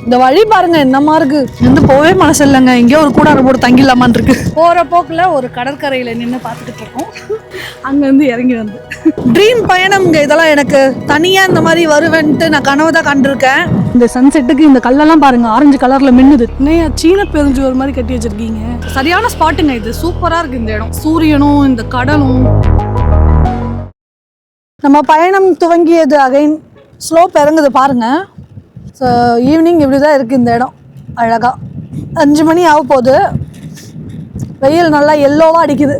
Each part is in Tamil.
இந்த வழி பாருங்க என்னமா இருக்கு. வந்து போவே மனசு இல்லைங்க. எங்கேயோ ஒரு கூடாரம் போட்டு தங்கிடலாமான் இருக்கு. போற போக்குல ஒரு கடற்கரையில நின்று பார்த்துக்கிட்டு இருக்கோம். அங்க இருந்து இறங்கி வந்து ட்ரீம் பயணம்ங்க இதெல்லாம். எனக்கு தனியா இந்த மாதிரி வருவேன்ட்டு நான் கனவு தான் கண்டிருக்கேன். இந்த சன்செட்டுக்கு இந்த கல்லெல்லாம் பாருங்க ஆரஞ்சு கலர்ல மின்னுது. சீன பெருஞ்சு ஒரு மாதிரி கட்டி வச்சிருக்கீங்க. சரியான ஸ்பாட்டுங்க இது. சூப்பரா இருக்கு இந்த இடம். சூரியனும் இந்த கடலும். நம்ம பயணம் துவங்கியது அகைன் ஸ்லோப் இறங்குது பாருங்க. ஸோ ஈவினிங் இப்படி தான் இருக்குது இந்த இடம். அழகாக 5 மணி ஆக போகுது. வெயில் நல்லா எல்லோவாக அடிக்குது.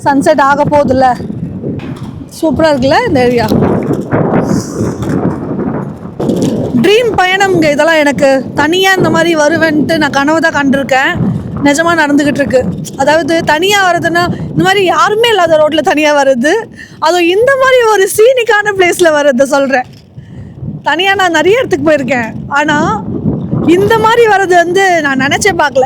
சன்செட் ஆக போகுதுல்ல. சூப்பராக இருக்குல்ல இந்த ஏரியா. ட்ரீம் பயணம்ங்க இதெல்லாம். எனக்கு தனியாக இந்த மாதிரி வருவேன்ட்டு நான் கனவு தான் கண்டிருக்கேன். நிஜமாக நடந்துக்கிட்டு இருக்கு. அதாவது தனியாக வர்றதுன்னா இந்த மாதிரி யாருமே இல்லாத ரோட்டில் தனியாக வர்றது, அதுவும் இந்த மாதிரி ஒரு சீனிக்கான பிளேஸில் வர்றதை சொல்கிறேன். தனியாக நான் நிறைய இடத்துக்கு போயிருக்கேன், ஆனால் இந்த மாதிரி வர்றது வந்து நான் நினச்சே பார்க்கல.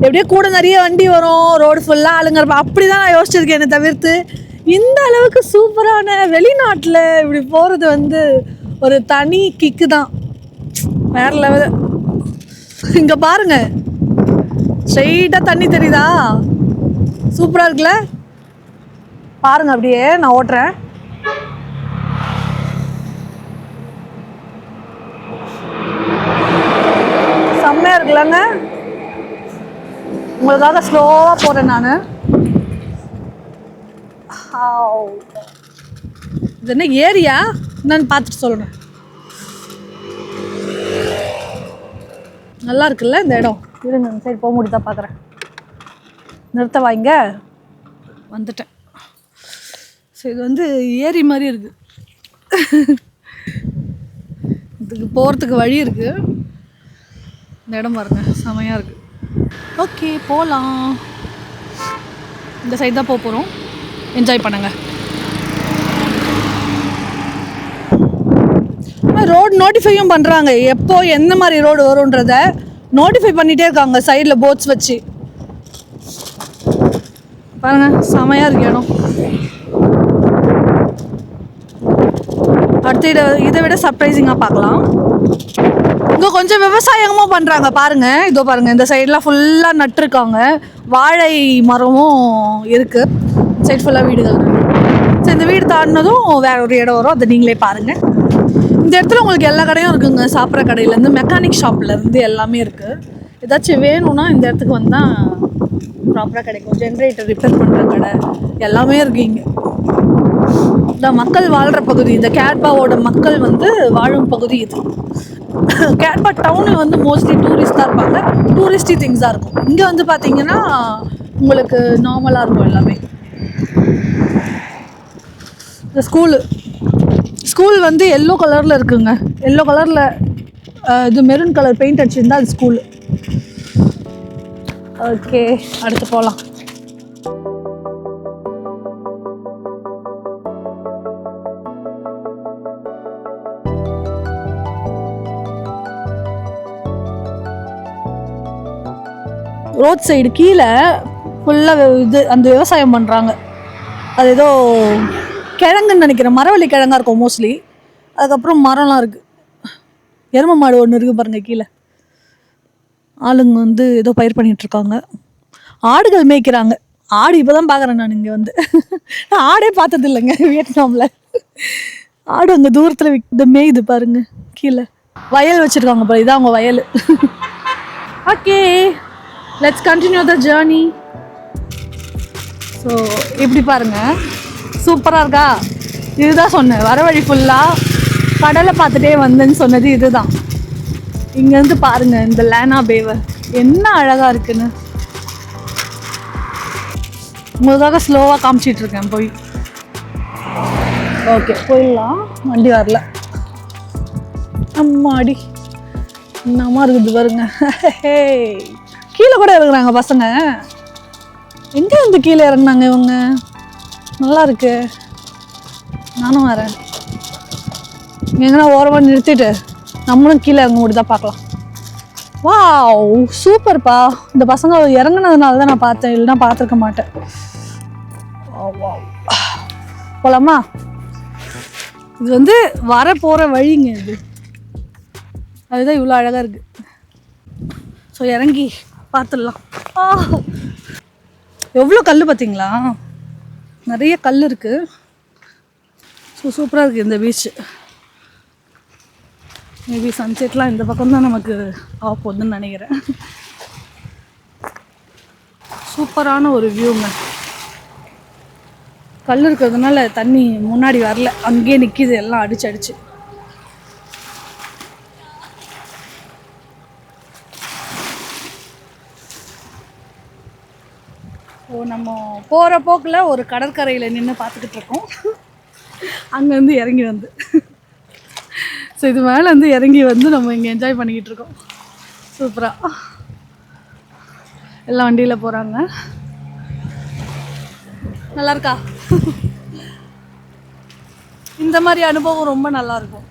எப்படியோ கூட நிறைய வண்டி வரும், ரோடு ஃபுல்லாக ஆளுங்க இருப்பேன், அப்படி தான் நான் யோசிச்சிருக்கேன். தவிர்த்து இந்த அளவுக்கு சூப்பரான வெளிநாட்டில் இப்படி போகிறது வந்து ஒரு தனி கிக்கு தான். வேற லெவல். இங்கே பாருங்க ஸ்ட்ரெயிட்டாக தண்ணி தெரியுதா? சூப்பராக இருக்குல்ல. பாருங்க அப்படியே நான் ஓட்டுறேன். செம்மையாக இருக்குல்லங்க. உங்களுக்காக ஸ்லோவாக போகிறேன் நான். இது என்ன ஏரியா என்னன்னு பார்த்துட்டு சொல்கிறேன். நல்லா இருக்குல்ல இந்த இடம். இருங்க இந்த சைடு போக முடியுதா பார்க்குறேன். நிறுத்த வாங்க வந்துட்டேன். ஸோ இது வந்து ஏரி மாதிரி இருக்குது. இதுக்கு போகிறதுக்கு வழி இருக்குது. இந்த இடம் பாருங்க செமையாக இருக்குது. ஓகே போகலாம். இந்த சைடு தான் போக போகிறோம். என்ஜாய் பண்ணுங்க. ரோடு நோட்டிஃபையும் பண்ணுறாங்க. எப்போ எந்த மாதிரி ரோடு வரும்ன்றத நோட்டிஃபை பண்ணிகிட்டே இருக்காங்க சைடில் போட்ஸ் வச்சு. பாருங்க செமையாக இருக்கு இடம். அடுத்து இதை விட சர்ப்ரைசிங்காக பார்க்கலாம். இங்கே கொஞ்சம் விவசாயமும் பண்ணுறாங்க பாருங்க. இதோ பாருங்க இந்த சைடெலாம் ஃபுல்லாக நட்டுருக்காங்க. வாழை மரமும் இருக்குது. சைட் ஃபுல்லாக வீடுகள் இருக்குது. ஸோ இந்த வீடு தாண்டினதும் வேற ஒரு இடம் வரும். அதை நீங்களே பாருங்கள். இந்த இடத்துல உங்களுக்கு எல்லா கடையும் இருக்குங்க. சாப்பிட்ற கடையிலேருந்து மெக்கானிக் ஷாப்லேருந்து எல்லாமே இருக்குது. ஏதாச்சும் வேணும்னா இந்த இடத்துக்கு வந்தால் ப்ராப்பராக கிடைக்கும். ஜென்ரேட்டர் ரிப்பேர் பண்ணுற கடை எல்லாமே இருக்குது இங்கே. இந்த மக்கள் வாழ்கிற பகுதி, இந்த கேட்பாவோட மக்கள் வந்து வாழும் பகுதி இது. கேட்பா டவுனில் வந்து மோஸ்ட்லி டூரிஸ்ட் தான் இருப்பாங்க. டூரிஸ்டி திங்ஸாக இருக்கும். இங்கே வந்து பார்த்தீங்கன்னா உங்களுக்கு நார்மலாக இருக்கும் எல்லாமே. இந்த ஸ்கூல் வந்து எல்லோ கலரில் இருக்குங்க. எல்லோ கலரில் இது மெரூன் கலர் பெயிண்ட் அடிச்சிருந்தா அது ஸ்கூலு. ஓகே அடுத்து போகலாம். ரோட் சைடு கீழே ஃபுல்லாக இது அந்த விவசாயம் பண்ணுறாங்க. அது ஏதோ கிழங்குன்னு நினைக்கிறேன். மரவள்ளி கிழங்கா இருக்கும் மோஸ்ட்லி. அதுக்கப்புறம் மரம்லாம் இருக்குது. எருமை மாடு ஒன்று இருக்குது பாருங்கள் கீழே. ஆளுங்க வந்து ஏதோ பயிர் பண்ணிகிட்ருக்காங்க. ஆடுகள் மேய்க்கிறாங்க. ஆடு இப்போ தான் பார்க்குறேன் நான் இங்கே வந்து. நான் ஆடே பார்த்தது இல்லைங்க வியட்நாமில். ஆடு அங்கே தூரத்தில் இந்த மேய்து பாருங்க. கீழே வயல் வச்சுருக்காங்க பாரு. இதான் அவங்க வயல். Okay let's continue the journey. So இப்படி பாருங்கள் சூப்பராக இருக்கா? இதுதான் சொன்னேன். வர வழி ஃபுல்லாக கடலை பார்த்துட்டே வந்தேன்னு சொன்னது இதுதான். இங்கேருந்து பாருங்கள் இந்த லேனா பேவை என்ன அழகாக இருக்குன்னு. உங்களுக்காக ஸ்லோவாக காமிச்சிட்ருக்கேன் போய். ஓகே போயிடலாம். வண்டி வரல. அம்மாடி என்னமா இருக்குது பாருங்க. கீழே கூட இருக்கிறாங்க பசங்க. எங்கே வந்து கீழே இறங்கினாங்க இவங்க? நல்லா இருக்கு. நானும் வரேன். எங்கன்னா ஓரமாக நிறுத்திட்டு நம்மளும் கீழே இறங்க முடியுதா பார்க்கலாம். வாவ் சூப்பர்ப்பா. இந்த பசங்க இறங்குனதுனால தான் நான் பார்த்தேன், இல்லைன்னா பார்த்துருக்க மாட்டேன். போலாமா? இது வந்து வர போகிற வழிங்க. இது அதுதான் இவ்வளோ அழகாக இருக்குது. ஸோ இறங்கி பார்த்துடலாம். எவ்வளோ கல் பார்த்தீங்களா, நிறைய கல் இருக்குது. ஸோ சூப்பராக இருக்குது இந்த பீச்சு. மேபி சன்செட்லாம் இந்த பக்கம் தான் நமக்கு ஆக போகுதுன்னு நினைக்கிறேன். சூப்பரான ஒரு வியூங்க. கல் இருக்கிறதுனால தண்ணி முன்னாடி வரல, அங்கேயே நிற்கிது எல்லாம் அடிச்சு அடிச்சு. ஸோ நம்ம போகிற போக்கில் ஒரு கடற்கரையில் நின்று பார்த்துக்கிட்டு இருக்கோம். அங்கேருந்து இறங்கி வந்து ஸோ இது மேலே வந்து இறங்கி வந்து நம்ம இங்கே என்ஜாய் பண்ணிக்கிட்டு இருக்கோம். சூப்பராக எல்லாம் வண்டியில் போகிறாங்க. நல்லா இருக்கா? இந்த மாதிரி அனுபவம் ரொம்ப நல்லாயிருக்கும்.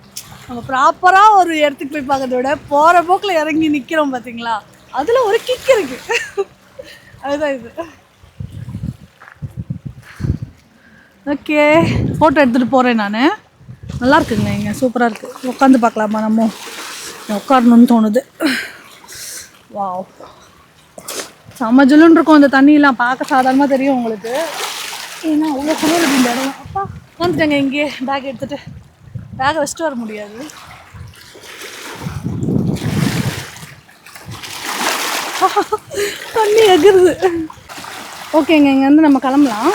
நம்ம ப்ராப்பராக ஒரு இடத்துக்கு போய் பார்க்கறத விட போகிற போக்கில் இறங்கி நிற்கிறோம் பார்த்தீங்களா, அதில் ஒரு கிக் இருக்குது. அதுதான் இது. ஓகே, ஃபோட்டோ எடுத்துகிட்டு போகிறேன் நான். நல்லா இருக்குங்க இங்கே, சூப்பராக இருக்குது. உட்காந்து பார்க்கலாமா? நம்ம உட்காரணுன்னு தோணுது. வாவ், செம்ம ஜில்லுன்னு இருக்கும் அந்த தண்ணியெலாம். பார்க்க சாதாரணமாக தெரியும் உங்களுக்கு, ஏன்னா அவ்வளோ குளிர் இந்த இடம். அப்பா வந்துட்டேங்க இங்கே. பேக் எடுத்துகிட்டு பேக்கை வச்சுட்டு வர முடியாது. தண்ணி எகிருது. ஓகேங்க, இங்கேருந்து நம்ம கிளம்பலாம்.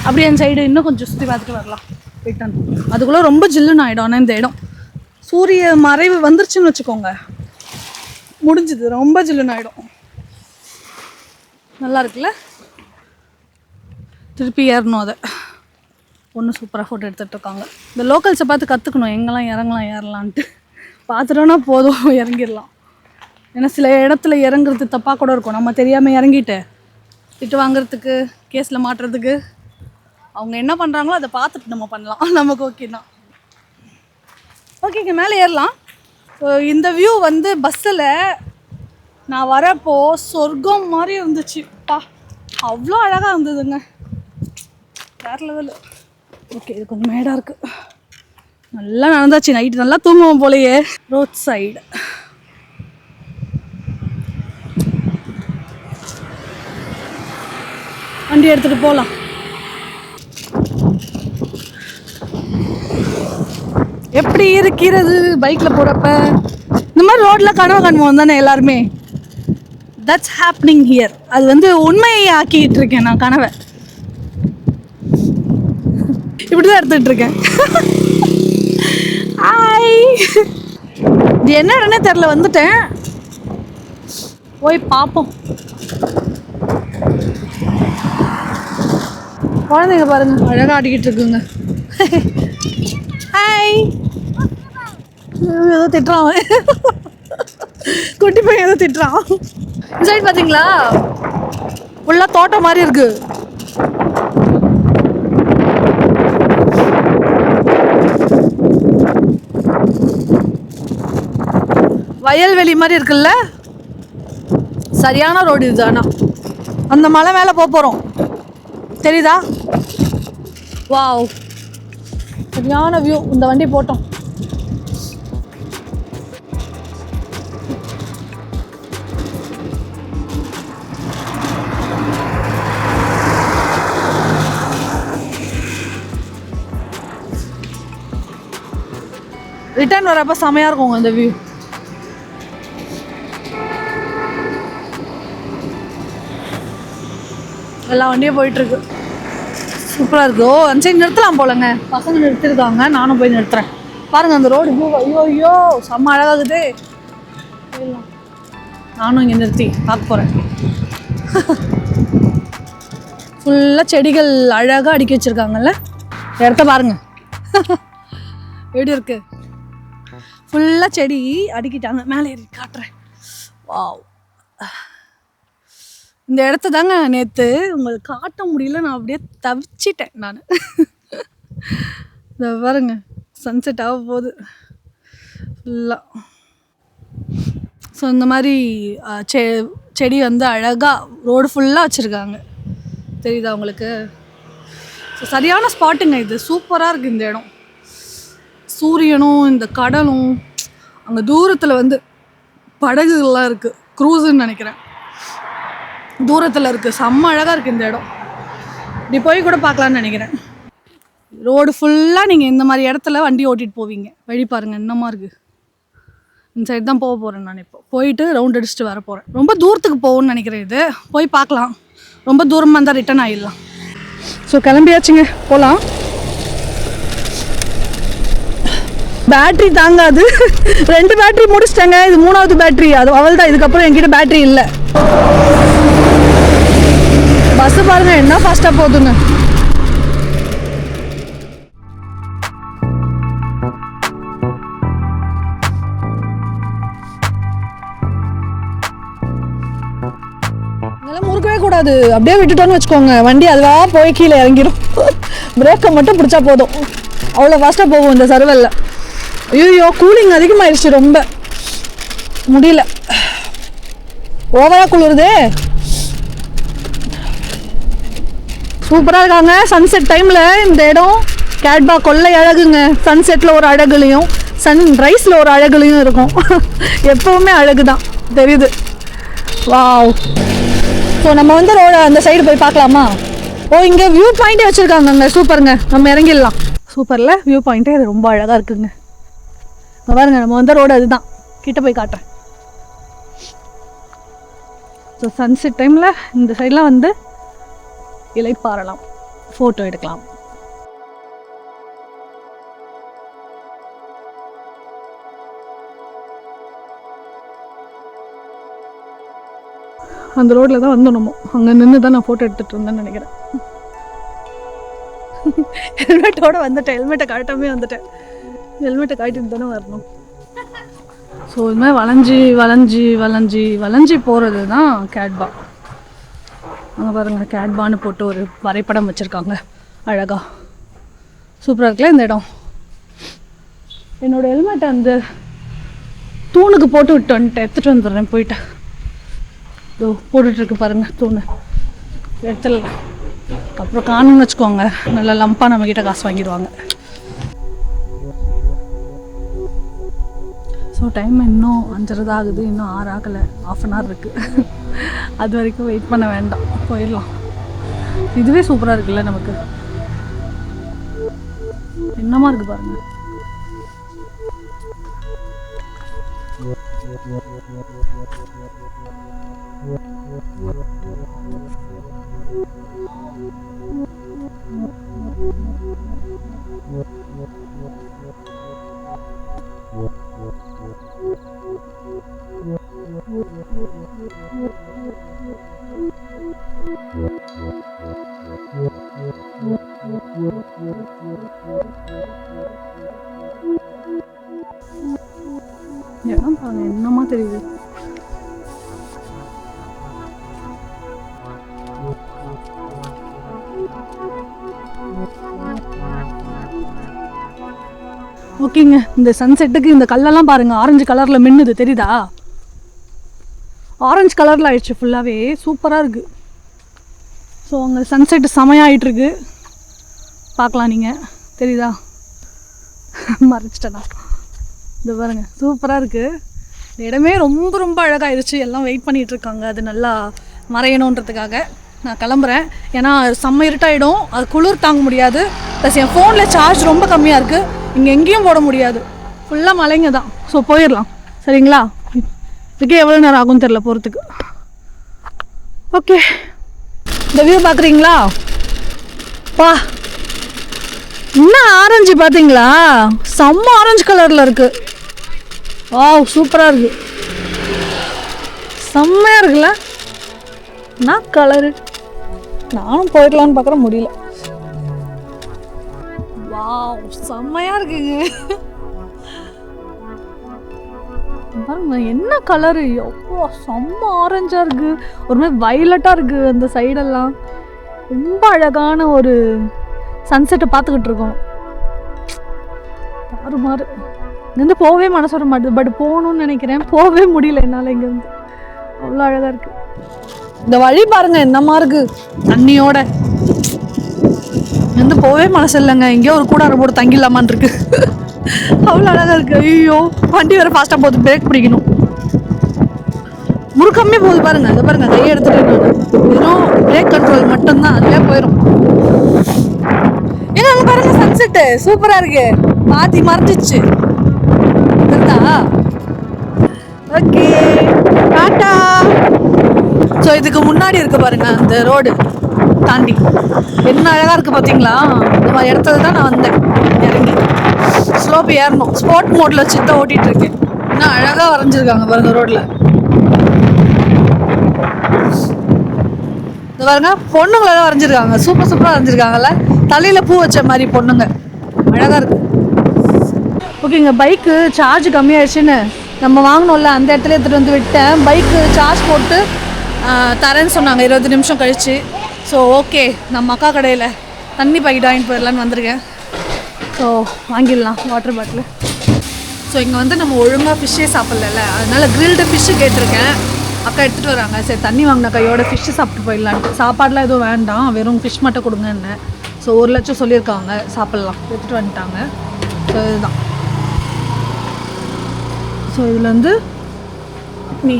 அப்படியே அந்த சைடு இன்னும் கொஞ்சம் சுற்றி பார்த்துட்டு வரலாம் ரிட்டன். அதுக்குள்ளே ரொம்ப ஜில்லுன்னு ஆகிடும். ஆனால் இந்த இடம் சூரிய மறைவு வந்துருச்சுன்னு வச்சுக்கோங்க, முடிஞ்சுது, ரொம்ப ஜில்லுன்னு ஆகிடும். நல்லா இருக்குல்ல? திருப்பி ஏறணும். அதை ஒன்று சூப்பராக ஃபோட்டோ எடுத்துகிட்டு இருக்காங்க. இந்த லோக்கல்ஸை பார்த்து கற்றுக்கணும், எங்கெல்லாம் இறங்கலாம் ஏறலான்ட்டு. பார்த்துட்டோன்னா போதும், இறங்கிடலாம். ஏன்னா சில இடத்துல இறங்குறது தப்பாக கூட இருக்கும். நம்ம தெரியாமல் இறங்கிட்டு திட்டு வாங்குறதுக்கு, கேஸில் மாட்டுறதுக்கு, அவங்க என்ன பண்ணுறாங்களோ அதை பார்த்துட்டு நம்ம பண்ணலாம். நமக்கு ஓகே தான். ஓகேங்க, மேலே ஏறலாம். ஸோ இந்த வியூ வந்து பஸ்ஸில் நான் வரப்போ சொர்க்கம் மாதிரி இருந்துச்சுப்பா. அவ்வளோ அழகாக இருந்ததுங்க, வேறு லெவலு. ஓகே, இது கொஞ்சம் மேடாக இருக்குது. நல்லா நடந்தாச்சு. நைட்டு நல்லா தூங்குவோம் போலையே. ரோட் சைடு வண்டி எடுத்துகிட்டு போகலாம். எப்படி இருக்கிறது பைக்கில் போகிறப்ப? இந்த மாதிரி ரோட்டில் கனவு காணுவோம் தானே எல்லாருமே. That's happening here. அது வந்து உண்மையை ஆக்கிட்டு இருக்கேன் நான் கனவை. இப்படி தான் எடுத்துகிட்டு இருக்கேன். இது என்ன இடனே தெரில, வந்துட்டேன். போய் பார்ப்போம். குழந்தைங்க பாருங்க அழகாக ஆடிக்கிட்டு இருக்குங்க. ஹாய். ஏதோ திட்டுறான் குட்டி பையன், ஏதோ திட்டுறான். இந்த சைடு பார்த்தீங்களா, ஃபுல்லாக தோட்டம் மாதிரி இருக்கு. வயல்வெளி மாதிரி இருக்குல்ல. சரியான ரோடு இது. ஆனால் அந்த மலை மேலே போகிறோம், தெரியுதா? வாவ், சரியான வியூ. இந்த வண்டி போட்டோம். ரிட்டர்ன் வரப்போ செமையாக இருக்குங்க இந்த வியூ. எல்லா வண்டியும் போயிட்டுருக்கு, சூப்பராக இருக்குது. ஓ, அந்த சைடு நிறுத்தலாம் போலங்க, பசங்க நிறுத்திருக்காங்க. நானும் போய் நிறுத்துறேன். பாருங்கள் அந்த ரோடு வியூ. ஐயோ ஐயோ, செம்ம அழகாகுது. நானும் இங்கே நிறுத்தி பார்க்க போகிறேன். ஃபுல்லாக செடிகள் அழகாக அடுக்கி வச்சுருக்காங்கல்ல. இடத்த பாருங்கள் எப்படி இருக்குது. ஃபுல்லாக செடி அடுக்கிட்டாங்க. மேலே ஏறி காட்டுறேன். வாவ், இந்த இடத்த தாங்க நேற்று உங்களுக்கு காட்ட முடியல, நான் அப்படியே தவிச்சிட்டேன் நான். இந்த பாருங்க, சன்செட் ஆக போகுது ஃபுல்லாக. ஸோ இந்த மாதிரி செடி வந்து அழகாக ரோடு ஃபுல்லாக வச்சுருக்காங்க, தெரியுதா உங்களுக்கு? ஸோ சரியான ஸ்பாட்டுங்க இது, சூப்பராக இருக்குது இந்த இடம். சூரியனும் இந்த கடலும் அங்கே தூரத்தில் வந்து படகுகள்லாம் இருக்குது, க்ரூஸுன்னு நினைக்கிறேன், தூரத்தில் இருக்குது. செம்ம அழகாக இருக்குது இந்த இடம். இப்படி போய் கூட பார்க்கலான்னு நினைக்கிறேன். ரோடு ஃபுல்லாக நீங்கள் இந்த மாதிரி இடத்துல வண்டி ஓட்டிகிட்டு போவீங்க. வழி பாருங்கள் என்னமா இருக்குது. இந்த சைடு தான் போக போகிறேன் நான். இப்போ போயிட்டு ரவுண்ட் அடிச்சுட்டு வர போகிறேன். ரொம்ப தூரத்துக்கு போகணும்னு நினைக்கிறேன். இது போய் பார்க்கலாம். ரொம்ப தூரமாக இருந்தால் ரிட்டன் ஆகிடலாம். ஸோ கிளம்பியாச்சுங்க, போகலாம். பேட்ரி தாங்காது. 2 பேட்ரி முடிச்சிட்டேங்க. இது 3வது பேட்ரி. அது அவள் தான். இதுக்கப்புறம் என்கிட்ட பேட்ரி இல்லை. பஸ்ஸு பாருங்கள் என்ன ஃபாஸ்ட்டாக போகுதுங்க. முறுக்கவே கூடாது. அப்படியே விட்டுட்டோன்னு வச்சுக்கோங்க, வண்டி அதுவாக போய் கீழே இறங்கிடும். பிரேக்கை மட்டும் பிடிச்சா போதும். அவ்வளோ ஃபாஸ்ட்டாக போகும் இந்த சர்வலில். ஐயோ கூலிங் அதிகமாகிடுச்சு, ரொம்ப முடியல, ஓவராக குளிருதே. சூப்பராக இருக்காங்க சன்செட் டைமில் இந்த இடம். கேட்பா கொள்ளை அழகுங்க. சன்செட்டில் ஒரு அழகுலையும் சன்ரைஸில் ஒரு அழகுலையும் இருக்கும். எப்போவுமே அழகு தான் தெரியுது. வாவ். ஸோ நம்ம வந்து அந்த சைடு போய் பார்க்கலாமா? ஓ, இங்கே வியூ பாயிண்ட்டே வச்சுருக்காங்கங்க. சூப்பருங்க, நம்ம இறங்கிடலாம். சூப்பரில் வியூ பாயிண்ட்டே அது ரொம்ப அழகாக இருக்குங்க. பாருங்க, நம்ம வந்த ரோடு அதுதான். கிட்ட போய் காட்டுறேன். ஸோ சன்செட் டைமில் இந்த சைடெலாம் வந்து இலைப்பாறலாம், ஃபோட்டோ எடுக்கலாம். அந்த ரோட்டில் தான் வந்தோம் நம்ம. அங்கே நின்று தான் நான் ஃபோட்டோ எடுத்துகிட்டு இருந்தேன்னு நினைக்கிறேன். ஹெல்மெட்டோடு வந்துட்டேன். ஹெல்மெட்டை காட்டாமே வந்துட்டேன். ஹெல்மெட்டை காட்டிட்டு தானே வரணும். ஸோ இது மாதிரி வளைஞ்சி வளைஞ்சி வளைஞ்சி வளைஞ்சி போகிறது தான் கேட்பா. அங்கே பாருங்கள், கேட்பான்னு போட்டு ஒரு வரைபடம் வச்சுருக்காங்க அழகாக. சூப்பராக இருக்குல்ல இந்த இடம். என்னோடய ஹெல்மெட்டை அந்த தூணுக்கு போட்டு விட்டு வந்துட்டு எடுத்துகிட்டு வந்துடுறேன் போயிட்டு. இதோ போட்டுட்ருக்கு பாருங்கள், தூணு எடுத்துடலாம். அப்புறம் காணுன்னு வச்சுக்கோங்க, நல்லா லம்பாக நம்மக்கிட்ட காசு வாங்கிடுவாங்க. ஸோ டைம் இன்னும் 5:30 தான் ஆகுது. இன்னும் 6 ஆகலை. 1/2 hour இருக்குது. அது வரைக்கும் வெயிட் பண்ண வேண்டாம், போயிடலாம். இதுவே சூப்பராக இருக்குல்ல நமக்கு. என்னமா இருக்குது பாருங்கள். இடம் பாருங்க என்னமா தெரியுது. ஓகேங்க, இந்த சன்செட்டுக்கு இந்த கல்லெல்லாம் பாருங்க, ஆரஞ்சு கலரில் மின்னுது தெரியுதா? ஆரஞ்சு கலரில் ஆயிடுச்சு ஃபுல்லாகவே. சூப்பராக இருக்குது. ஸோ அங்கே சன்செட்டு செமையாகிட்டுருக்கு. பார்க்கலாம், நீங்கள் தெரியுதா? மறைச்சிட்டேண்ணா. இது பாருங்க, சூப்பராக இருக்குது. இந்த இடமே ரொம்ப ரொம்ப அழகாகிடுச்சு. எல்லாம் வெயிட் பண்ணிகிட்ருக்காங்க அது நல்லா மறையணுன்றதுக்காக. நான் கிளம்புறேன், ஏன்னா செம்ம இருட்டாயிடும், அது குளிர் தாங்க முடியாது. ப்ளஸ் என் ஃபோனில் சார்ஜ் ரொம்ப கம்மியாக இருக்குது. இங்கே எங்கேயும் போட முடியாது, ஃபுல்லாக மலைங்க தான். ஸோ போயிடலாம், சரிங்களா? இதுக்கே எவ்வளோ நேரம் ஆகும்னு தெரில போகிறதுக்கு. ஓகே, இந்த வியூ பார்க்குறீங்களா? பா, இன்னும் ஆரஞ்சு பார்த்தீங்களா? செம்ம ஆரஞ்சு கலரில் இருக்குது. வாவ், சூப்பராக இருக்குது, செம்மையாக இருக்குல்ல? நான் கலரு நானும் போயிடலான்னு பார்க்குற முடியல. வாவ், செம்மையாக இருக்குங்க. பாருங்க என்ன கலரு, எவ்வளோ செம்ம ஆரஞ்சாக இருக்குது. ஒரு மாதிரி வைலட்டாக இருக்குது அந்த சைடெல்லாம். ரொம்ப அழகான ஒரு சன்செட்டை பார்த்துக்கிட்டு இருக்கோம். மாறு இங்கேருந்து போகவே மனசு வர மாட்டேது. பட் போகணும்னு நினைக்கிறேன், போகவே முடியல என்னால். இங்கேருந்து அவ்வளோ அழகாக இருக்குது. இந்த வழி பாருங்க என்னமா இருக்கு தண்ணியோட. இங்கேருந்து போகவே மனசு இல்லைங்க. எங்கேயோ ஒரு கூடாரம் போட்டு தங்கிடலாமான் இருக்கு. அவ்வளோ அழகாக இருக்குது. ஐயோ வண்டி வேறு ஃபாஸ்ட்டாக போகுது, பிரேக் பிடிக்கணும். முறுக்கமே போகுது பாருங்க, அதை பாருங்க, கையை எடுத்துட்டு வெறும் பிரேக் கண்ட்ரோல் மட்டும்தான், அதுவே போயிடும். ஏன்னா அங்கே பாருங்க சன்செட்டு சூப்பராக இருக்கு, மாற்றி மறைஞ்சிச்சு. ஓகே டாடா. ஸோ இதுக்கு முன்னாடி இருக்கு பாருங்க அந்த ரோடு தாண்டி என்ன அழகாக இருக்குது பார்த்தீங்களா? இந்த மாதிரி இடத்துல தான் நான் வந்தேன். இறங்கி ஸ்லோப் ஏறணும், ஸ்போர்ட் மோடில் வச்சு தான் ஓட்டிகிட்டு இருக்கேன். இன்னும் அழகாக வரைஞ்சிருக்காங்க பாருங்க ரோட்டில். இந்த பாருங்க பொண்ணுங்களெல்லாம் வரைஞ்சிருக்காங்க, சூப்பர் சூப்பராக வரைஞ்சிருக்காங்கல்ல. தலையில் பூ வச்ச மாதிரி பொண்ணுங்க, அழகாக இருக்கு. ஓகேங்க, பைக்கு சார்ஜ் கம்மியாயிடுச்சுன்னு நம்ம வாங்கினோம்ல அந்த இடத்துல எடுத்துகிட்டு வந்து விட்டேன். பைக்கு சார்ஜ் போட்டு தரேன்னு சொன்னாங்க 20 நிமிஷம் கழிச்சு. ஸோ ஓகே, நம்ம அக்கா கடையில் தண்ணி பாக்கெட் வாங்கிட்டு போயிடலான்னு வந்திருக்கேன். ஸோ வாங்கிடலாம் வாட்டர் பாட்டில். ஸோ இங்கே வந்து நம்ம ஒழுங்காக ஃபிஷ்ஷே சாப்பிட்ல, அதனால் கிரில்டு ஃபிஷ்ஷு கேட்டிருக்கேன். அக்கா எடுத்துகிட்டு வராங்க. சரி தண்ணி வாங்கின கையோட ஃபிஷ்ஷு சாப்பிட்டு போயிடலான்ட்டு. சாப்பாடெலாம் எதுவும் வேண்டாம், வெறும் ஃபிஷ் மட்டும் கொடுங்கன்னு. ஸோ 1 லட்சம் சொல்லியிருக்காங்க, சாப்பிட்லாம், எடுத்துகிட்டு வந்துட்டாங்க. ஸோ இதுதான். ஸோ இதில் வந்து நீ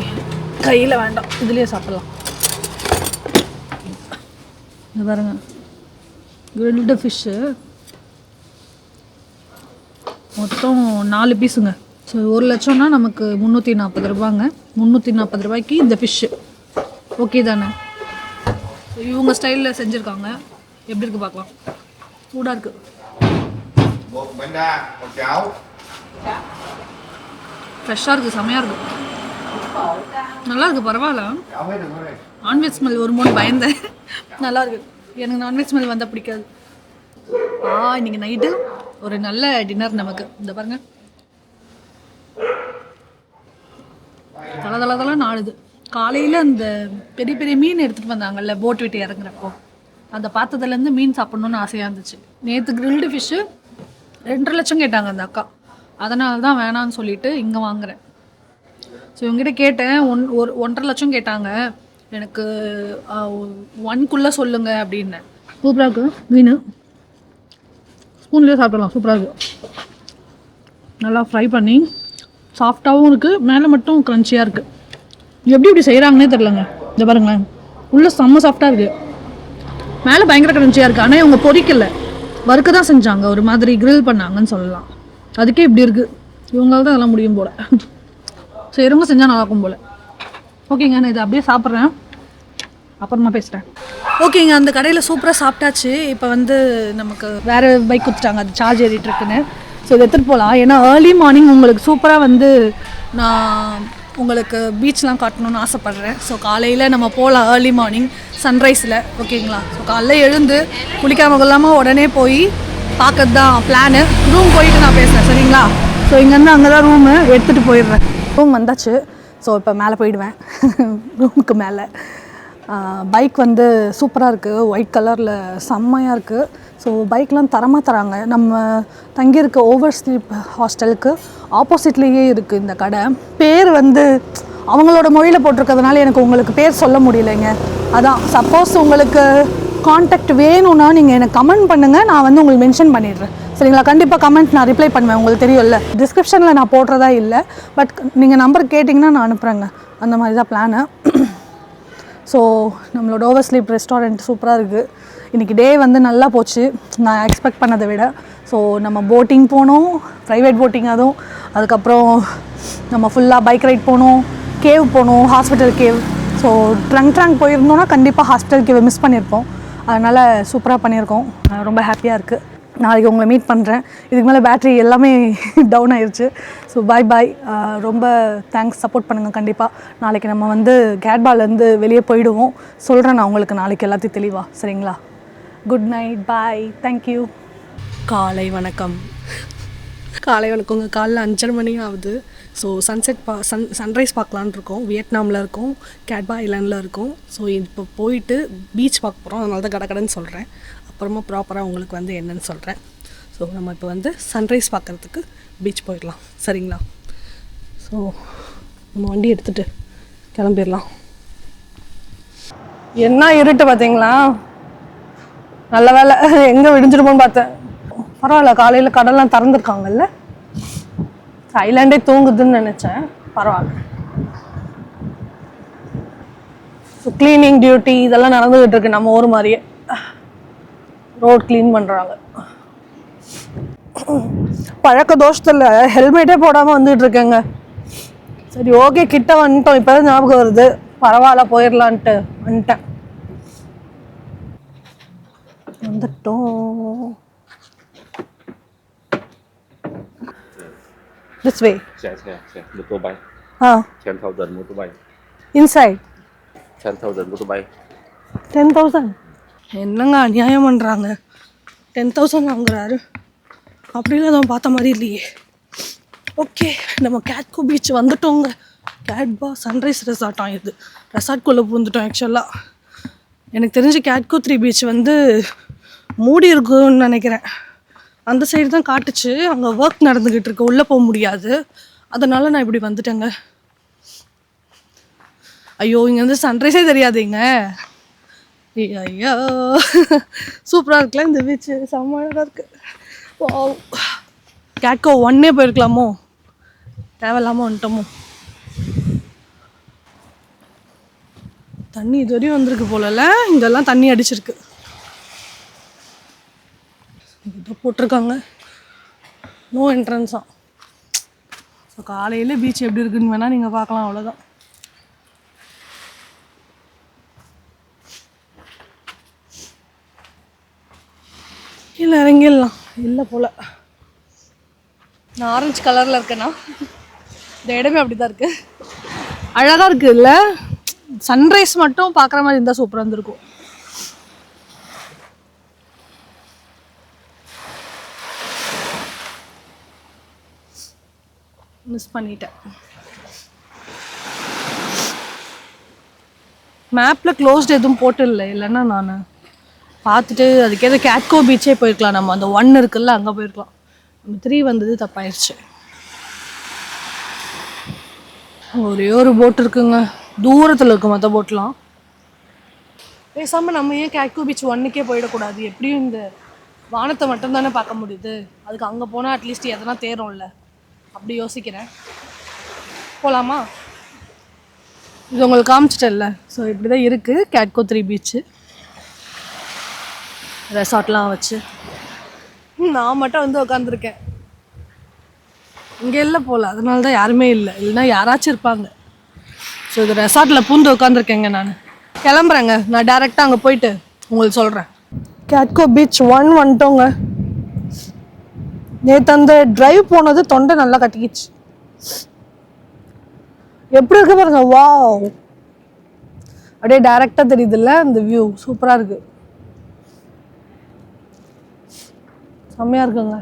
கையில் வேண்டாம், இதுலேயே சாப்பிட்லாம். இது பாருங்க கிரில்டு ஃபிஷ்ஷு மொத்தம் 4 பீஸுங்க. ஸோ 1 லட்சம்னா நமக்கு 340 ரூபாங்க. 340 ரூபாய்க்கு இந்த ஃபிஷ்ஷு ஓகே தானே? ஸோ இவங்க ஸ்டைலில் செஞ்சுருக்காங்க. எப்படி இருக்குது பார்க்கலாம். சூடாக இருக்குது. ஃப்ரெஷ்ஷாக இருக்குது, செமையாக இருக்குது, நல்லா இருக்குது, பரவாயில்ல. நான்வெஜ் ஸ்மெல் வரும்போது பயந்தேன். நல்லா இருக்குது, எனக்கு நான்வெஜ் ஸ்மெல் வந்தால் பிடிக்காது. இன்றைக்கி நைட்டு ஒரு நல்ல டின்னர் நமக்கு. இந்த பாருங்கள், தலை நாளுது. காலையில் அந்த பெரிய பெரிய மீன் எடுத்துகிட்டு வந்தாங்கல்ல போட் விட்டு இறங்குறப்போ, அதை பார்த்ததுலேருந்து மீன் சாப்பிட்ணுன்னு ஆசையாக இருந்துச்சு. நேற்று கிரில்டு ஃபிஷ்ஷு 2.5 லட்சம் கேட்டாங்க அந்த அக்கா, அதனால தான் வேணான்னு சொல்லிட்டு இங்கே வாங்குகிறேன். ஸோ இவங்ககிட்ட கேட்டேன், 1.5 லட்சம் கேட்டாங்க. எனக்கு 1க்குள்ளே சொல்லுங்க அப்படின்னு. சூப்பராக இருக்குது மீன், ஸ்பூன்லேயே சாப்பிடலாம், சூப்பராக இருக்குது. நல்லா ஃப்ரை பண்ணி சாஃப்டாகவும் இருக்குது, மேலே மட்டும் க்ரன்ச்சியாக இருக்குது. எப்படி இப்படி செய்கிறாங்கன்னே தெரிலங்க. இந்த பாருங்களேன், உள்ளே செம்ம சாஃப்டாக இருக்குது, மேலே பயங்கர க்ரன்ச்சியாக இருக்குது. ஆனால் இவங்க பொரிக்கலை, வறுக்க தான் செஞ்சாங்க, ஒரு மாதிரி கிரில் பண்ணாங்கன்னு சொல்லலாம். அதுக்கே இப்படி இருக்குது. இவங்களால தான் அதெல்லாம் முடியும் போல். செய்கிறவங்க செஞ்சால் நல்லாயிருக்கும் போல். ஓகேங்க, நான் இதை அப்படியே சாப்பிட்றேன், அப்புறமா பேசுகிறேன். ஓகேங்க, அந்த கடையில் சூப்பராக சாப்பிட்டாச்சு. இப்போ வந்து நமக்கு வேறு பைக் கொடுத்துட்டாங்க, அது சார்ஜ் ஏறிட்டுருக்குன்னு. ஸோ இதை எடுத்துகிட்டு போகலாம். ஏன்னா ஏர்லி மார்னிங் உங்களுக்கு சூப்பராக வந்து நான் உங்களுக்கு பீச்லாம் காட்டணும்னு ஆசைப்பட்றேன். ஸோ காலையில் நம்ம போகலாம் ஏர்லி மார்னிங் சன்ரைஸில். ஓகேங்களா? ஸோ காலையில் எழுந்து குளிக்காமல் கொள்ளாமல் உடனே போய் பார்க்கறது தான் பிளானு. ரூம் போயிட்டு நான் பேசுகிறேன், சரிங்களா? ஸோ இங்கேருந்து அங்கே தான் ரூமு, எடுத்துகிட்டு போயிடுறேன். ரூம் வந்தாச்சு. ஸோ இப்போ மேலே போயிடுவேன் ரூமுக்கு மேலே. பைக் வந்து சூப்பராக இருக்குது, ஒயிட் கலரில் செம்மையாக இருக்குது. ஸோ பைக்லாம் தரமாக தராங்க. நம்ம தங்கியிருக்க ஓவர் ஸ்லீப் ஹாஸ்டலுக்கு ஆப்போசிட்லேயே இருக்குது இந்த கடை. பேர் வந்து அவங்களோட மொழியில் போட்டிருக்கிறதுனால எனக்கு உங்களுக்கு பேர் சொல்ல முடியலைங்க. அதான், சப்போஸ் உங்களுக்கு காண்டாக்ட் வேணும்னா நீங்கள் எனக்கு கமெண்ட் பண்ணுங்கள், நான் வந்து உங்களுக்கு மென்ஷன் பண்ணிடுறேன், சரிங்களா? கண்டிப்பாக கமெண்ட் நான் ரிப்ளை பண்ணுவேன், உங்களுக்கு தெரியும்ல. டிஸ்கிரிப்ஷனில் நான் போடுறதா இல்லை, பட் நீங்கள் நம்பர் கேட்டிங்கன்னா நான் அனுப்புகிறேங்க. அந்த மாதிரி தான் பிளானு. ஸோ நம்மளோட ஓவர் ஸ்லீப் ரெஸ்டாரண்ட் சூப்பராக இருக்குது. இன்றைக்கி டே வந்து நல்லா போச்சு, நான் எக்ஸ்பெக்ட் பண்ணதை விட. ஸோ நம்ம போட்டிங் போனோம், ப்ரைவேட் போட்டிங் அதுவும். அதுக்கப்புறம் நம்ம ஃபுல்லாக பைக் ரைட் போனோம், கேவ் போனோம், ஹாஸ்பிட்டல் கேவ். ஸோ ட்ரங்க் போயிருந்தோன்னா கண்டிப்பாக ஹாஸ்பிட்டல் கேவை மிஸ் பண்ணியிருப்போம். அதனால் சூப்பராக பண்ணியிருக்கோம், ரொம்ப ஹாப்பியாக இருக்குது. நாளைக்கு உங்களை மீட் பண்ணுறேன். இதுக்கு மேலே பேட்ரி எல்லாமே டவுன் ஆயிடுச்சு. So bye. ரொம்ப தேங்க்ஸ், சப்போர்ட் பண்ணுங்கள் கண்டிப்பாக. நாளைக்கு நம்ம வந்து கேட்பாலேருந்து வெளியே போயிடுவோம். சொல்கிறேன் நான் உங்களுக்கு நாளைக்கு எல்லாத்தையும் தெளிவாக, சரிங்களா? குட் நைட், பாய், தேங்க்யூ. காலை வணக்கம். காலை வணக்கங்க. காலைல 5:30 மணி ஆகுது. ஸோ சன்ரைஸ் பார்க்கலான் இருக்கோம். வியட்நாமில் இருக்கோம், கேட்பா ஐலாண்டில் இருக்கோம். ஸோ இப்போ போயிட்டு பீச் பார்க்க போகிறோம், அதனால தான் கடன்னு சொல்கிறேன். அப்புறமா ப்ராப்பராக உங்களுக்கு வந்து என்னன்னு சொல்கிறேன். ஸோ நம்ம இப்போ வந்து சன்ரைஸ் பார்க்குறதுக்கு பீச் போயிடலாம், சரிங்களா? ஸோ நம்ம வண்டி எடுத்துகிட்டு கிளம்பிடலாம். என்ன இருட்டு பார்த்தீங்களா? நல்ல வேலை, எங்கே விடிஞ்சிருமோன்னு பார்த்தேன். பரவாயில்ல, காலையில் கடல்லாம் திறந்துருக்காங்கல்ல. ஐலாண்டே தூங்குதுன்னு நினச்சேன், பரவாயில்ல. ஸோ க்ளீனிங் டியூட்டி இதெல்லாம் நடந்துகிட்டு இருக்கு நம்ம ஊர் மாதிரியே. ரோட் க்ளீன் பண்ணுறாங்க. பழக்க தோஷத்தில் ஹெல்மெட்டே போடாமல் வந்துட்டு இருக்கேங்க. சரி ஓகே, கிட்ட வந்துட்டோம். இப்போ தான் ஞாபகம் வருது, பரவாயில்ல போயிடலான்ட்டு வந்துட்டேன். வந்துட்டோம். This way. Motorbike. 10,000 motorbike. Inside. 10,000 motorbike. 10,000. என்னங்க அநியாயம் பண்ணுறாங்க. 10,000 வாங்குறாரு. அப்படிலாம் நம்ம பார்த்த மாதிரி இல்லையே. ஓகே, நம்ம கேட்கோ பீச் வந்துட்டோங்க. கேட்பா சன்ரைஸ் ரெசார்ட்டாக இது. ரெசார்ட்குள்ளே பூந்துட்டோம். ஆக்சுவலாக எனக்கு தெரிஞ்சு கேட்கோ 3 பீச் வந்து மூடி இருக்குன்னு நினைக்கிறேன். அந்த சைடு தான் காட்டுச்சு. அங்கே ஒர்க் நடந்துக்கிட்டு இருக்கு, உள்ளே போக முடியாது. அதனால் நான் இப்படி வந்துட்டேங்க. ஐயோ, இங்கே வந்து சன்ரைஸே தெரியாதுங்க. ஐயோ சூப்பராக இருக்குல்ல இந்த பீச்சு, செம்ம அழகாக இருக்குது. ஓ, கேட்கோ 1 போயிருக்கலாமோ, தேவையில்லாமல் வந்துட்டோமோ. தண்ணி இது வரையும் வந்திருக்கு போலல. இங்கெல்லாம் தண்ணி அடிச்சிருக்கு. இதை போட்டிருக்காங்க நோ என்ட்ரன்ஸா. ஸோ காலையில் பீச் எப்படி இருக்குன்னு வேணால் நீங்கள் பார்க்கலாம், அவ்வளோதான். கீழே இறங்கிடலாம். இல்லை போல் நான் ஆரஞ்சு கலரில் இருக்கேன்னா இந்த இடமே அப்படி தான் இருக்குது. அழகாக இருக்குது இல்லை? சன்ரைஸ் மட்டும் பார்க்குற மாதிரி இருந்தால் சூப்பராக இருந்திருக்கும். மிஸ் பண்ணிட்டேன். மேப்பில் க்ளோஸ்டு எதுவும் போட்டு இல்லை, இல்லைன்னா நான் பார்த்துட்டு அதுக்கேற்ற கேட்கோ பீச்சே போயிருக்கலாம். நம்ம அந்த 1 இருக்குல்ல, அங்கே போயிருக்கலாம். நம்ம 3 வந்தது தப்பாயிடுச்சு. ஒரே ஒரு போட் இருக்குங்க, தூரத்தில் இருக்குது மற்ற போட்லாம். பேசாமல் நம்ம ஏன் கேட்கோ பீச் 1க்கே போயிடக்கூடாது? எப்படியும் இந்த வானத்தை மட்டும்தானே பார்க்க முடியுது. அதுக்கு அங்கே போனால் அட்லீஸ்ட் எதனா தேரும்ல, அப்படி யோசிக்கிறேன். போகலாமா? இது உங்களுக்கு காமிச்சிட்டேன்ல. ஸோ இப்படி தான் இருக்குது கேட்கோ 3 பீச்சு. ரெசார்ட்லாம் வச்சு நான் மட்டும் வந்து உட்காந்துருக்கேன். இங்கே இல்லை போல், அதனால தான் யாருமே இல்லை, இல்லைன்னா யாராச்சும் இருப்பாங்க. ஸோ இது ரெசார்ட்டில் பூந்து உட்காந்துருக்கேங்க. நான் கிளம்புறேங்க. நான் டேரெக்டாக அங்கே போயிட்டு உங்களுக்கு சொல்கிறேன். கேட்கோ பீச் 1 வந்துட்டோங்க. நேற்று அந்த ட்ரைவ் போனது தொண்டை நல்லா கட்டிக்கிச்சு. எப்படி இருக்கு பாருங்க. வாவ், அப்படியே டைரக்டாக தெரியுதுல்ல அந்த வியூ, சூப்பராக இருக்குது, செம்மையாக இருக்குங்க.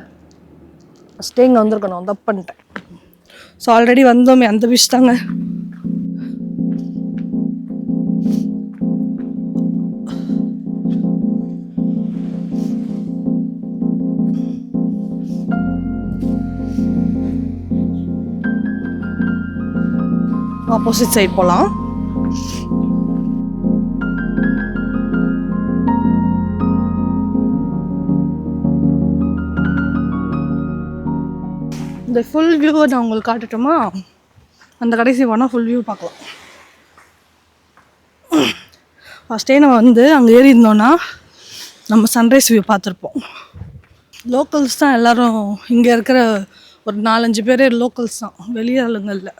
ஃபஸ்ட்டே இங்கே வந்திருக்கணும், தப்பு பண்ணிட்டேன். ஸோ ஆல்ரெடி வந்தோமே அந்த பீச் தாங்க. ஆப்போசிட் சைட் போகலாம். இந்த ஃபுல் வியூவை நான் உங்களுக்கு காட்டட்டுமா? அந்த கடைசி போனால் ஃபுல் வியூ பார்க்கலாம். ஃபஸ்ட்டே நம்ம வந்து அங்கே ஏறி இருந்தோன்னா நம்ம சன்ரைஸ் வியூ பார்த்துருப்போம். லோக்கல்ஸ் தான் எல்லோரும், இங்கே இருக்கிற ஒரு 4-5 பேர் லோக்கல்ஸ் தான், வெளியாளுங்க இல்லை.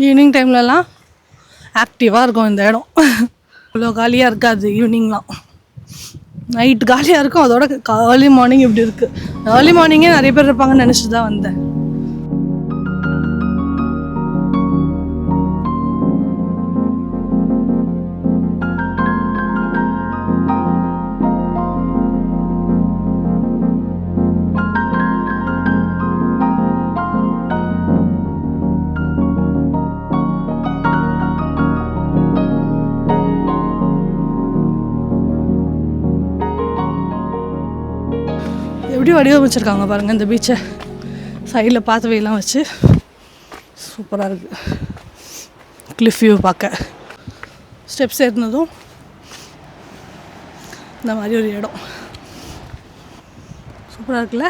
ஈவினிங் டைம்லலாம் ஆக்டிவாக இருக்கும் இந்த இடம். இவ்வளோ காலியாக இருக்காது ஈவினிங்லாம். நைட் காலியாக இருக்கும், அதோட ஏர்லி மார்னிங் இப்படி இருக்குது. ஏர்லி மார்னிங்கே நிறைய பேர் இருப்பாங்கன்னு நினச்சிட்டு தான் வந்தேன். எப்படி வடிவமைச்சிருக்காங்க பாருங்கள் இந்த பீச்சை. சைடில் பாத்வேலாம் வச்சு சூப்பராக இருக்குது. கிளிஃப் வியூ பார்க்க ஸ்டெப்ஸ் ஏறினதும் இந்த மாதிரி ஒரு இடம் சூப்பராக இருக்குல்ல.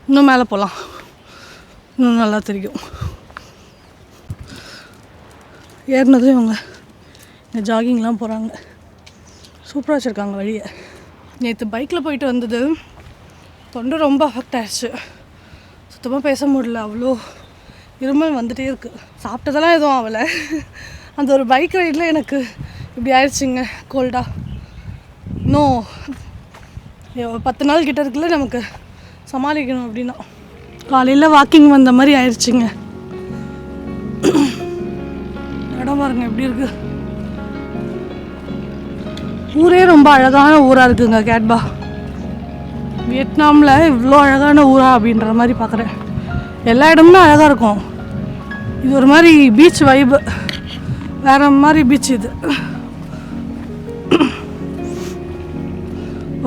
இன்னும் மேலே போகலாம், இன்னும் நல்லா தெரியும். ஏறினதும் இவங்க இந்த ஜாகிங்லாம் போகிறாங்க. சூப்பராக வச்சுருக்காங்க வழியை. நேற்று பைக்கில் போயிட்டு வந்தது தொண்டை ரொம்ப அஃபெக்ட் ஆகிடுச்சு. சுத்தமாக பேச முடியல, அவ்வளோ இருமல் வந்துகிட்டே இருக்குது. சாப்பிட்டதெல்லாம் எதுவும் ஆகலை, அந்த ஒரு பைக் ரைடில் எனக்கு இப்படி ஆயிடுச்சுங்க கோல்டாக. இன்னும் 10 நாள் கிட்ட இருக்குல்ல நமக்கு சமாளிக்கணும். அப்படின்னா காலையில் வாக்கிங் வந்த மாதிரி ஆயிடுச்சுங்க. இடம் பாருங்க எப்படி இருக்குது. ஊரே ரொம்ப அழகான ஊராக இருக்குங்க கேட்பா. வியட்நாமில் இவ்வளோ அழகான ஊரா அப்படின்ற மாதிரி பார்க்குறேன். எல்லா இடமுமே அழகாக இருக்கும். இது ஒரு மாதிரி பீச் வைப்பு, வேறு மாதிரி பீச். இது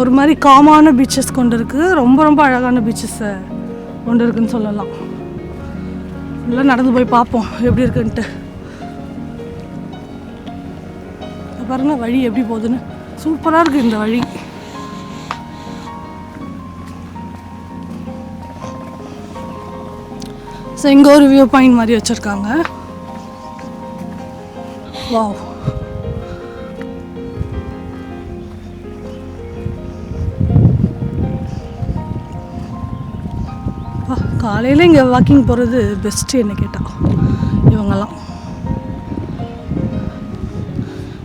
ஒரு மாதிரி காமான பீச்சஸ் கொண்டு இருக்குது, ரொம்ப ரொம்ப அழகான பீச்சஸை கொண்டு இருக்குன்னு சொல்லலாம். நல்லா நடந்து போய் பார்ப்போம் எப்படி இருக்குன்ட்டு. பாருங்க வழி எப்படி போகுதுன்னு, சூப்பராக இருக்குது இந்த வழி. ஸோ இங்கே ஒரு வியூ பாயிண்ட் மாதிரி வச்சுருக்காங்க. வாவ், காலையில் இங்கே வாக்கிங் போகிறது பெஸ்ட்டு என்ன கேட்டால். இவங்கெல்லாம்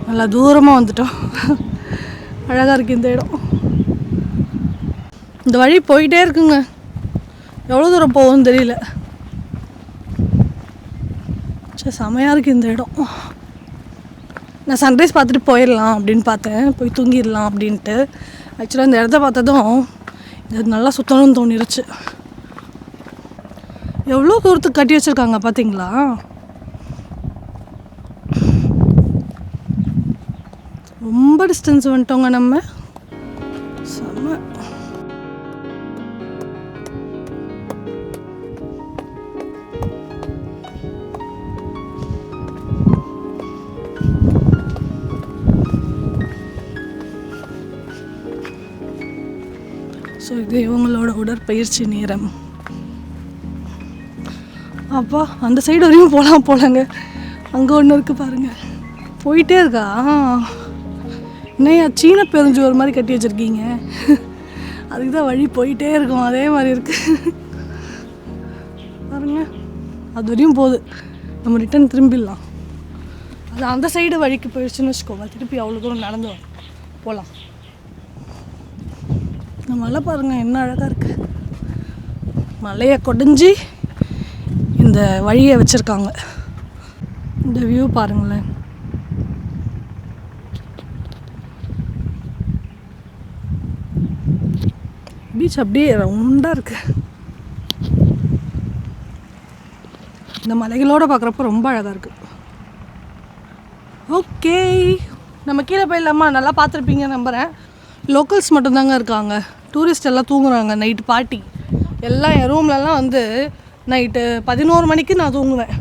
நல்லா தூரமாக வந்துட்டோம். அழகாக இருக்குது இந்த இடம். இந்த வழி போயிட்டே இருக்குங்க, எவ்வளோ தூரம் போகும்னு தெரியல. சரி, செமையாக இருக்குது இந்த இடம். நான் சன்ரைஸ் பார்த்துட்டு போயிடலாம் அப்படின்னு பார்த்தேன், போய் தூங்கிடலாம் அப்படின்ட்டு. ஆக்சுவலாக இந்த இடத்த பார்த்ததும் இது நல்லா சுற்றணும்னு தோணிருச்சு. எவ்வளோ தூரத்துக்கு கட்டி வச்சுருக்காங்க பார்த்தீங்களா. ரொம்ப டிஸ்டன்ஸ் வந்துட்டோங்க நம்ம. செம்ம. ஸோ இது இவங்களோட உடற்பயிற்சி நேரம். அப்பா அந்த சைடு வரையும் போகலாம் போலங்க. அங்கே ஒன்று இருக்குது பாருங்கள், போயிட்டே இருக்கா. என்னையா சீன பெருஞ்சுவர் மாதிரி கட்டி வச்சுருக்கீங்க. அதுக்கு தான் வழி போயிட்டே இருக்கும், அதே மாதிரி இருக்குது பாருங்க. அது வரையும் போகுது, நம்ம ரிட்டன் திரும்பிடலாம். அது அந்த சைடு வழிக்கு போயிடுச்சுன்னு வச்சுக்கோங்க, திருப்பி அவ்வளோ தூரம் நடந்து போகலாம். இந்த மலை பாருங்கள் என்ன அழகாக இருக்குது. மலையை கொடைஞ்சி இந்த வழியை வச்சுருக்காங்க. இந்த வியூ பாருங்களேன். பீச் அப்படியே ரவுண்டாக இருக்கு. இந்த மலைகளோடு பார்க்குறப்ப ரொம்ப அழகாக இருக்குது. ஓகே, நம்ம கீழே போயிடலாமா? நல்லா பார்த்துருப்பீங்க நம்புகிறேன். லோக்கல்ஸ் மட்டும்தாங்க இருக்காங்க, டூரிஸ்ட் எல்லாம் தூங்குறாங்க. நைட்டு பார்ட்டி எல்லாம் என் ரூம்லலாம் வந்து நைட்டு 11 மணிக்கு நான் தூங்குவேன்.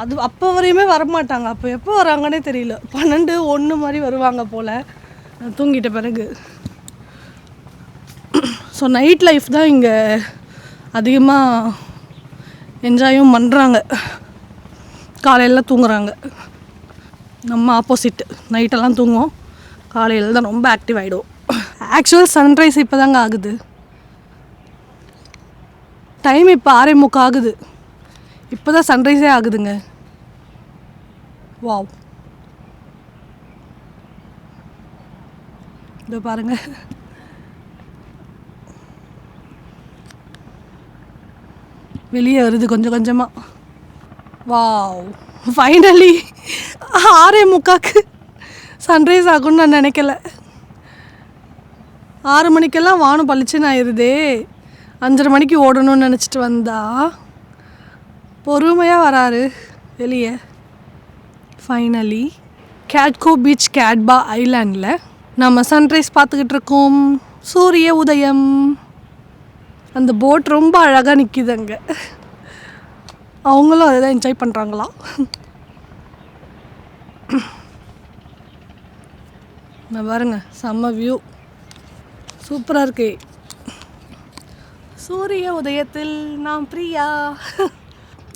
அது அப்போ வரையுமே வரமாட்டாங்க. அப்போ எப்போ வராங்கன்னே தெரியல. 12, 1 மாதிரி வருவாங்க போல் நான் தூங்கிட்ட பிறகு. ஸோ நைட் லைஃப் தான் இங்கே அதிகமாக என்ஜாயும் பண்ணுறாங்க. காலையில் தூங்குறாங்க. நம்ம ஆப்போசிட், நைட்டெல்லாம் தூங்குவோம், காலையில் தான் ரொம்ப ஆக்டிவ் ஆகிடும். ஆக்சுவல் சன்ரைஸ் இப்போ தாங்க ஆகுது. டைம் இப்போ 6:45 ஆகுது. இப்போ தான் சன்ரைஸே ஆகுதுங்க. வாவ், இதோ பாருங்க. வெளியே வருது கொஞ்சம் கொஞ்சமாக. வாவ், ஃபைனலி 6:45 சன்ரைஸ் ஆகும்னு நான் நினைக்கல. 6 மணிக்கெல்லாம் வானம் பளிச்சுன்னு ஆயிடுதே. 5:30 மணிக்கு ஓடணும்னு நினச்சிட்டு வந்தா பொறுமையாக வராரு வெளியே. ஃபைனலி கேட்கோ பீச் கேட்பா ஐலாண்டில் நம்ம சன்ரைஸ் பார்த்துக்கிட்டு இருக்கோம். சூரிய உதயம். அந்த போட் ரொம்ப அழகாக நிற்கிது அங்கே. அவங்களும் அதை தான் என்ஜாய் பண்ணுறாங்களாம். நான் பாருங்க, செம்ம வியூ, சூப்பராக இருக்கு. சூரிய உதயத்தில் நாம் பிரியா.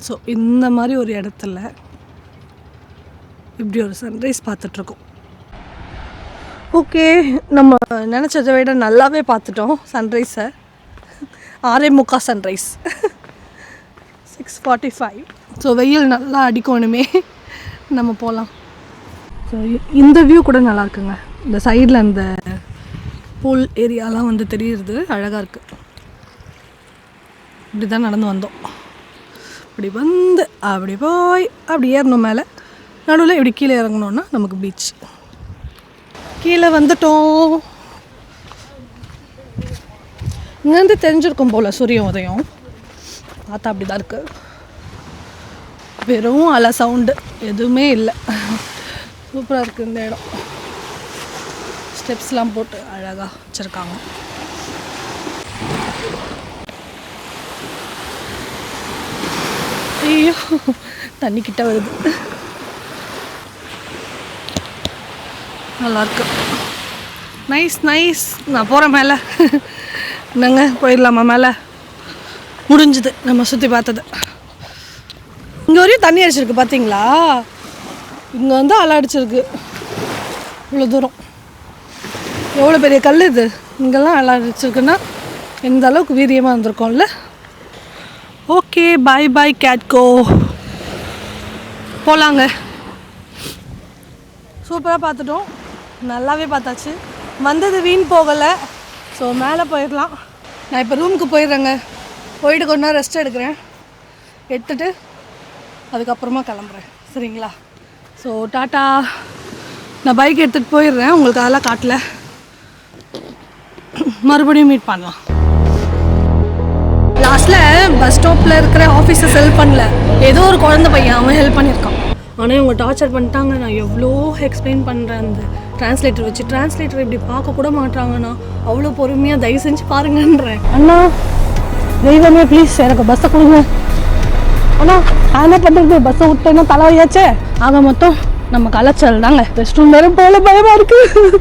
ஸோ இந்த மாதிரி ஒரு இடத்துல இப்படி ஒரு சன்ரைஸ் பார்த்துட்ருக்கோம். ஓகே, நம்ம நினச்சதை விட நல்லாவே பார்த்துட்டோம் சன்ரைஸை. 6:45 சன்ரைஸ், 6:45. ஸோ வெயில் நல்லா அடிக்கணுமே, நம்ம போகலாம். ஸோ இந்த வியூ கூட நல்லா இருக்குங்க. இந்த சைடில் அந்த பூல் ஏரியாலாம் வந்து தெரியுது, அழகாக இருக்குது. இப்படி தான் நடந்து வந்தோம். இப்படி வந்து அப்படி போய் அப்படி ஏறணும் மேலே, நடுவில் இப்படி கீழே இறங்கணுன்னா நமக்கு பீச். கீழே வந்துட்டோம். இங்கேருந்து தெரிஞ்சிருக்கும் போல் சூரிய உதயம். பார்த்தா அப்படி தான் இருக்குது. வெறும் அலை சவுண்டு எதுவுமே இல்லை. சூப்பராக இருக்குது இந்த இடம். ஸ்டெப்ஸ்லாம் போட்டு அழகாக வச்சுருக்காங்க. ஐயோ, தண்ணி கிட்ட வருது. நல்லாயிருக்கு. Nice nice. நான் போகிறேன் மேலே. என்னங்க, போயிடலாமா மேலே? முடிஞ்சுது நம்ம சுற்றி பார்த்தது. இங்கே வரையும் தண்ணி அடிச்சிருக்கு பார்த்தீங்களா? இங்கே வந்து அலை அடிச்சிருக்கு இவ்வளோ தூரம். எவ்வளோ பெரிய கல் இது. இங்கெல்லாம் அலை அடிச்சிருக்குன்னா எந்த அளவுக்கு வீரியமாக இருந்திருக்கோம்ல. ஓகே, பாய் பாய் கேட்கோ. போகலாங்க. சூப்பராக பார்த்துட்டோம், நல்லாவே பார்த்தாச்சு. வந்தது வீண் போகலை. ஸோ மேலே போயிடலாம். நான் இப்போ ரூமுக்கு போயிடுறேங்க. போயிட்டு கொஞ்ச நேரம் ரெஸ்ட் எடுத்துட்டு அதுக்கப்புறமா கிளம்புறேன், சரிங்களா? So tata. நான் பைக் எடுத்துகிட்டு போயிடுறேன், உங்களுக்கு அதெல்லாம் காட்டல. மறுபடியும் மீட் பண்ணலாம். லாஸ்ட்டில் பஸ் ஸ்டாப்பில் இருக்கிற ஆஃபீஸை ஹெல்ப் பண்ணல, ஏதோ ஒரு குழந்தை பையன் அவன் ஹெல்ப் பண்ணியிருக்கான். ஆனால் இவங்க டார்ச்சர் பண்ணிட்டாங்க. நான் எவ்வளோ எக்ஸ்பிளைன் பண்ணுறேன் அந்த டிரான்ஸ்லேட்டர் வச்சு. டிரான்ஸ்லேட்டர் இப்படி பார்க்க கூட மாட்டாங்கண்ணா, அவ்வளோ பொறுமையாக தயவு செஞ்சு பாருங்கன்றேன். அண்ணா தெய்வமே ப்ளீஸ் எனக்கு பஸ்ஸை கொடுங்க அண்ணா. என்ன பண்ணுறது, பஸ்ஸை விட்டேன்னா தலைவலியாச்சே. ஆக மொத்தம் நம்ம கலாச்சாரம் தாங்க. ரெஸ்ட் ரூம் வேறு போல பயமாக இருக்குது.